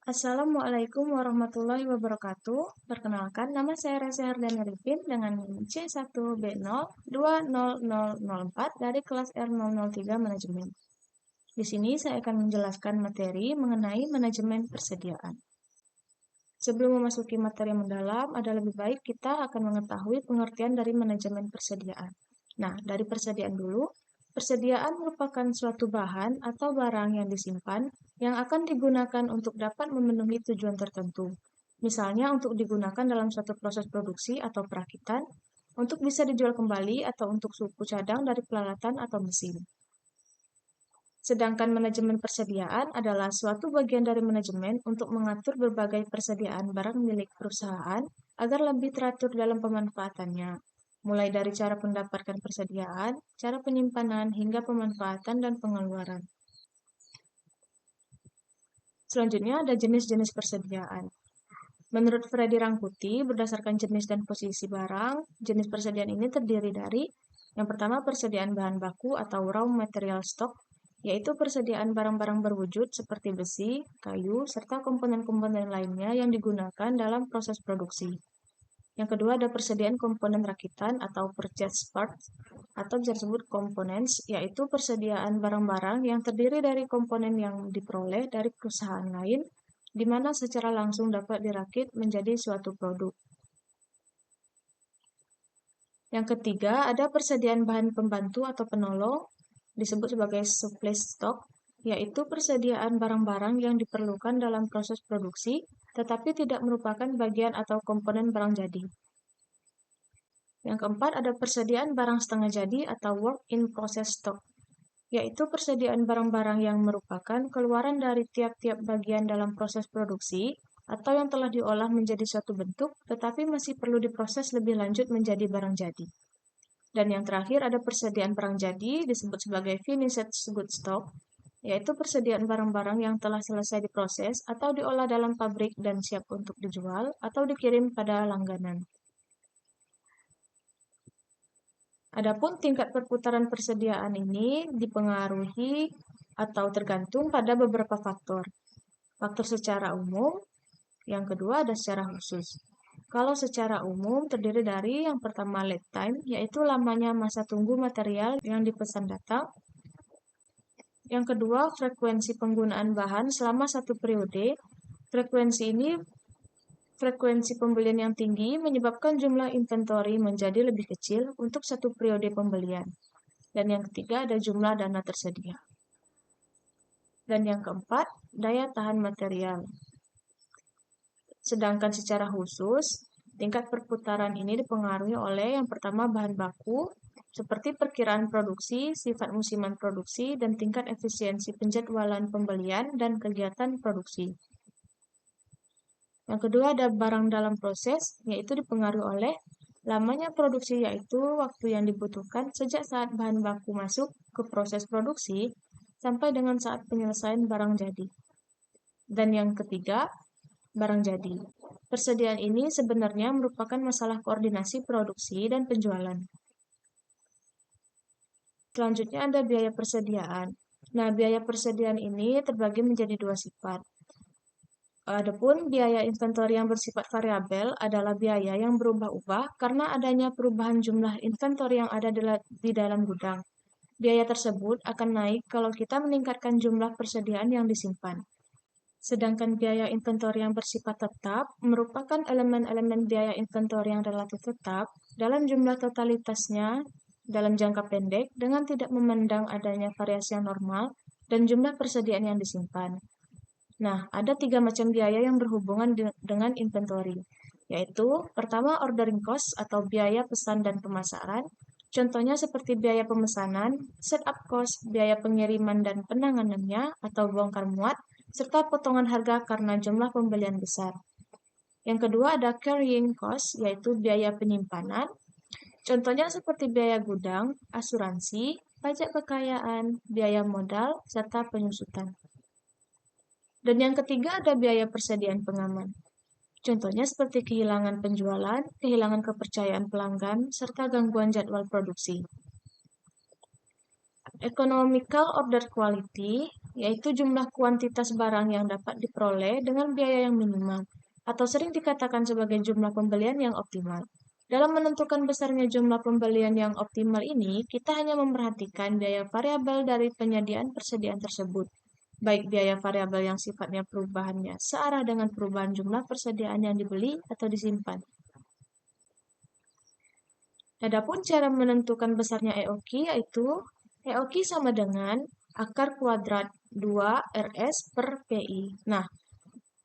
Assalamualaikum warahmatullahi wabarakatuh. Perkenalkan, nama saya Reza Hardani Arifin dengan C1B0200004 dari kelas R003 Manajemen. Di sini saya akan menjelaskan materi mengenai manajemen persediaan. Sebelum memasuki materi yang mendalam, ada lebih baik kita akan mengetahui pengertian dari manajemen persediaan. Nah, dari persediaan dulu. Persediaan merupakan suatu bahan atau barang yang disimpan yang akan digunakan untuk dapat memenuhi tujuan tertentu. Misalnya untuk digunakan dalam suatu proses produksi atau perakitan, untuk bisa dijual kembali atau untuk suku cadang dari peralatan atau mesin. Sedangkan manajemen persediaan adalah suatu bagian dari manajemen untuk mengatur berbagai persediaan barang milik perusahaan agar lebih teratur dalam pemanfaatannya, mulai dari cara mendapatkan persediaan, cara penyimpanan, hingga pemanfaatan dan pengeluaran. Selanjutnya ada jenis-jenis persediaan. Menurut Freddy Rangkuti, berdasarkan jenis dan posisi barang, jenis persediaan ini terdiri dari yang pertama persediaan bahan baku atau raw material stock, yaitu persediaan barang-barang berwujud seperti besi, kayu, serta komponen-komponen lainnya yang digunakan dalam proses produksi. Yang kedua ada persediaan komponen rakitan atau purchase parts, atau bisa disebut components, yaitu persediaan barang-barang yang terdiri dari komponen yang diperoleh dari perusahaan lain, di mana secara langsung dapat dirakit menjadi suatu produk. Yang ketiga, ada persediaan bahan pembantu atau penolong, disebut sebagai supply stock, yaitu persediaan barang-barang yang diperlukan dalam proses produksi, tetapi tidak merupakan bagian atau komponen barang jadi. Yang keempat, ada persediaan barang setengah jadi atau work in process stock, yaitu persediaan barang-barang yang merupakan keluaran dari tiap-tiap bagian dalam proses produksi atau yang telah diolah menjadi suatu bentuk, tetapi masih perlu diproses lebih lanjut menjadi barang jadi. Dan yang terakhir ada persediaan barang jadi, disebut sebagai finished goods stock, yaitu persediaan barang-barang yang telah selesai diproses atau diolah dalam pabrik dan siap untuk dijual atau dikirim pada langganan. Adapun tingkat perputaran persediaan ini dipengaruhi atau tergantung pada beberapa faktor. Faktor secara umum, yang kedua ada secara khusus. Kalau secara umum terdiri dari yang pertama lead time, yaitu lamanya masa tunggu material yang dipesan datang. Yang kedua frekuensi penggunaan bahan selama satu periode. Frekuensi pembelian yang tinggi menyebabkan jumlah inventory menjadi lebih kecil untuk satu periode pembelian. Dan yang ketiga ada jumlah dana tersedia. Dan yang keempat, daya tahan material. Sedangkan secara khusus, tingkat perputaran ini dipengaruhi oleh yang pertama bahan baku, seperti perkiraan produksi, sifat musiman produksi, dan tingkat efisiensi penjadwalan pembelian dan kegiatan produksi. Yang kedua ada barang dalam proses, yaitu dipengaruhi oleh lamanya produksi, yaitu waktu yang dibutuhkan sejak saat bahan baku masuk ke proses produksi sampai dengan saat penyelesaian barang jadi. Dan yang ketiga, barang jadi. Persediaan ini sebenarnya merupakan masalah koordinasi produksi dan penjualan. Selanjutnya ada biaya persediaan. Nah, biaya persediaan ini terbagi menjadi dua sifat. Adapun biaya inventory yang bersifat variabel adalah biaya yang berubah-ubah karena adanya perubahan jumlah inventory yang ada di dalam gudang. Biaya tersebut akan naik kalau kita meningkatkan jumlah persediaan yang disimpan. Sedangkan biaya inventory yang bersifat tetap merupakan elemen-elemen biaya inventory yang relatif tetap dalam jumlah totalitasnya dalam jangka pendek dengan tidak memandang adanya variasi yang normal dan jumlah persediaan yang disimpan. Nah, ada 3 macam biaya yang berhubungan dengan inventory, yaitu pertama ordering cost atau biaya pesan dan pemasaran. Contohnya seperti biaya pemesanan, setup cost, biaya pengiriman dan penanganannya atau bongkar muat, serta potongan harga karena jumlah pembelian besar. Yang kedua ada carrying cost, yaitu biaya penyimpanan. Contohnya seperti biaya gudang, asuransi, pajak kekayaan, biaya modal, serta penyusutan. Dan yang ketiga ada biaya persediaan pengaman. Contohnya seperti kehilangan penjualan, kehilangan kepercayaan pelanggan, serta gangguan jadwal produksi. Economical order quality yaitu jumlah kuantitas barang yang dapat diperoleh dengan biaya yang minimal, atau sering dikatakan sebagai jumlah pembelian yang optimal. Dalam menentukan besarnya jumlah pembelian yang optimal ini, kita hanya memperhatikan biaya variabel dari penyediaan persediaan tersebut, baik biaya variabel yang sifatnya perubahannya searah dengan perubahan jumlah persediaan yang dibeli atau disimpan. Adapun cara menentukan besarnya EOQ yaitu EOQ sama dengan akar kuadrat 2 RS per PI. Nah,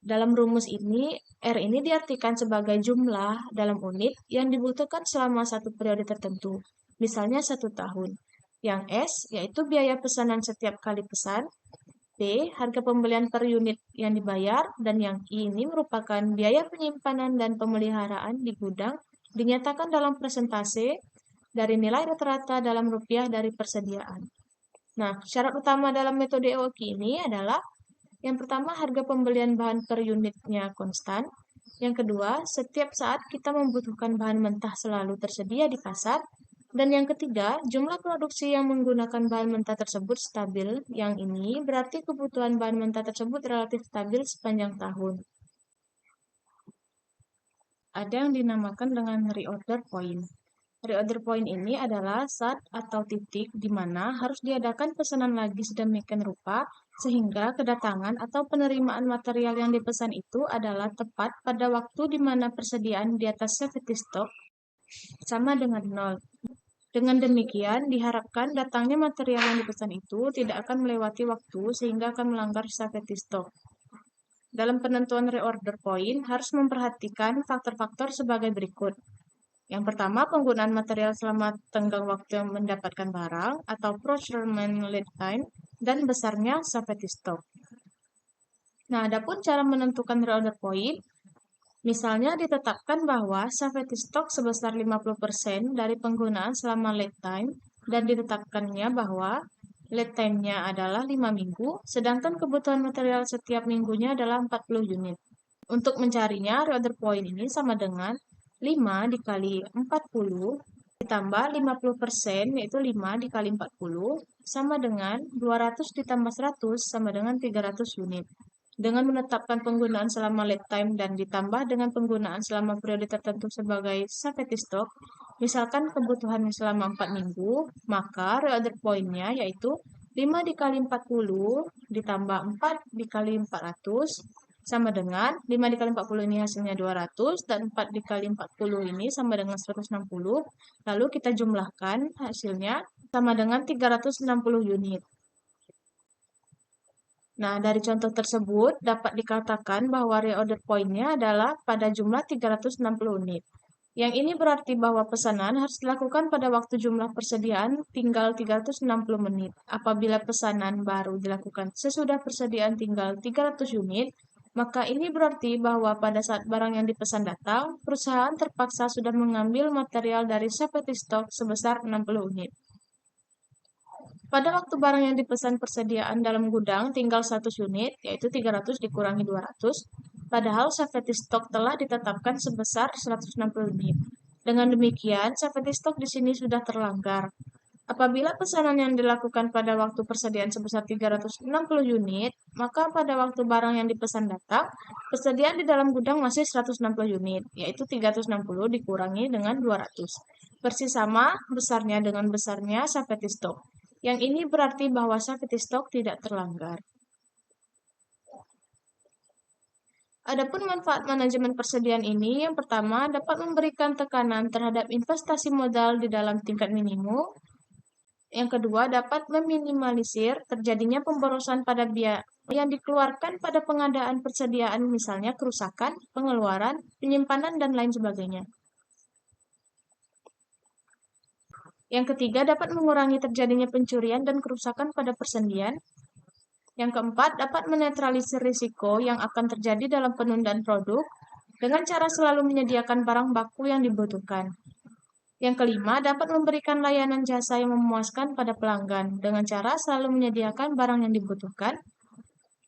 dalam rumus ini, R ini diartikan sebagai jumlah dalam unit yang dibutuhkan selama satu periode tertentu, misalnya 1 tahun. Yang S yaitu biaya pesanan setiap kali pesan, P harga pembelian per unit yang dibayar, dan yang I ini merupakan biaya penyimpanan dan pemeliharaan di gudang dinyatakan dalam persentase dari nilai rata-rata dalam rupiah dari persediaan. Nah, syarat utama dalam metode EOQ ini adalah yang pertama, harga pembelian bahan per unitnya konstan. Yang kedua, setiap saat kita membutuhkan bahan mentah selalu tersedia di pasar. Dan yang ketiga, jumlah produksi yang menggunakan bahan mentah tersebut stabil. Yang ini berarti kebutuhan bahan mentah tersebut relatif stabil sepanjang tahun. Ada yang dinamakan dengan reorder point. Reorder point ini adalah saat atau titik di mana harus diadakan pesanan lagi sedemikian rupa sehingga kedatangan atau penerimaan material yang dipesan itu adalah tepat pada waktu di mana persediaan di atas safety stock sama dengan 0. Dengan demikian, diharapkan datangnya material yang dipesan itu tidak akan melewati waktu sehingga akan melanggar safety stock. Dalam penentuan reorder point, harus memperhatikan faktor-faktor sebagai berikut. Yang pertama, penggunaan material selama tenggang waktu yang mendapatkan barang atau procurement lead time dan besarnya safety stock. Nah, adapun cara menentukan reorder point, misalnya ditetapkan bahwa safety stock sebesar 50% dari penggunaan selama lead time dan ditetapkannya bahwa lead time-nya adalah 5 minggu, sedangkan kebutuhan material setiap minggunya adalah 40 unit. Untuk mencarinya, reorder point ini sama dengan 5 dikali 40 ditambah 50%, yaitu 5 dikali 40, sama dengan 200 ditambah 100, sama dengan 300 unit. Dengan menetapkan penggunaan selama lead time dan ditambah dengan penggunaan selama periode tertentu sebagai safety stock, misalkan kebutuhannya selama 4 minggu, maka reorder point-nya yaitu 5 dikali 40 ditambah 4 dikali 400, sama dengan 5 dikali 40 ini hasilnya 200, dan 4 dikali 40 ini sama dengan 160. Lalu kita jumlahkan hasilnya sama dengan 360 unit. Nah, dari contoh tersebut dapat dikatakan bahwa reorder point-nya adalah pada jumlah 360 unit. Yang ini berarti bahwa pesanan harus dilakukan pada waktu jumlah persediaan tinggal 360 menit. Apabila pesanan baru dilakukan sesudah persediaan tinggal 300 unit, maka ini berarti bahwa pada saat barang yang dipesan datang, perusahaan terpaksa sudah mengambil material dari safety stock sebesar 60 unit. Pada waktu barang yang dipesan persediaan dalam gudang tinggal 1 unit, yaitu 300 dikurangi 200, padahal safety stock telah ditetapkan sebesar 160 unit. Dengan demikian, safety stock di sini sudah terlanggar. Apabila pesanan yang dilakukan pada waktu persediaan sebesar 360 unit, maka pada waktu barang yang dipesan datang, persediaan di dalam gudang masih 160 unit, yaitu 360 dikurangi dengan 200. Persis sama besarnya dengan besarnya safety stock. Yang ini berarti bahwa safety stock tidak terlanggar. Adapun manfaat manajemen persediaan ini, yang pertama dapat memberikan tekanan terhadap investasi modal di dalam tingkat minimum. Yang kedua dapat meminimalisir terjadinya pemborosan pada biaya yang dikeluarkan pada pengadaan persediaan, misalnya kerusakan, pengeluaran, penyimpanan, dan lain sebagainya. Yang ketiga dapat mengurangi terjadinya pencurian dan kerusakan pada persediaan. Yang keempat, dapat menetralisir risiko yang akan terjadi dalam penundaan produk dengan cara selalu menyediakan barang baku yang dibutuhkan. Yang kelima, dapat memberikan layanan jasa yang memuaskan pada pelanggan dengan cara selalu menyediakan barang yang dibutuhkan.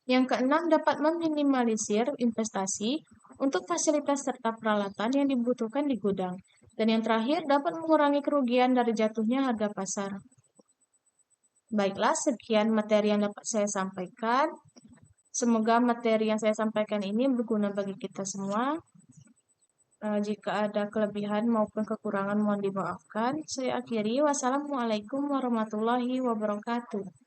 Yang keenam, dapat meminimalisir investasi untuk fasilitas serta peralatan yang dibutuhkan di gudang. Dan yang terakhir, dapat mengurangi kerugian dari jatuhnya harga pasar. Baiklah, sekian materi yang dapat saya sampaikan. Semoga materi yang saya sampaikan ini berguna bagi kita semua. Jika ada kelebihan maupun kekurangan mohon dimaafkan. Saya akhiri. Wassalamualaikum warahmatullahi wabarakatuh.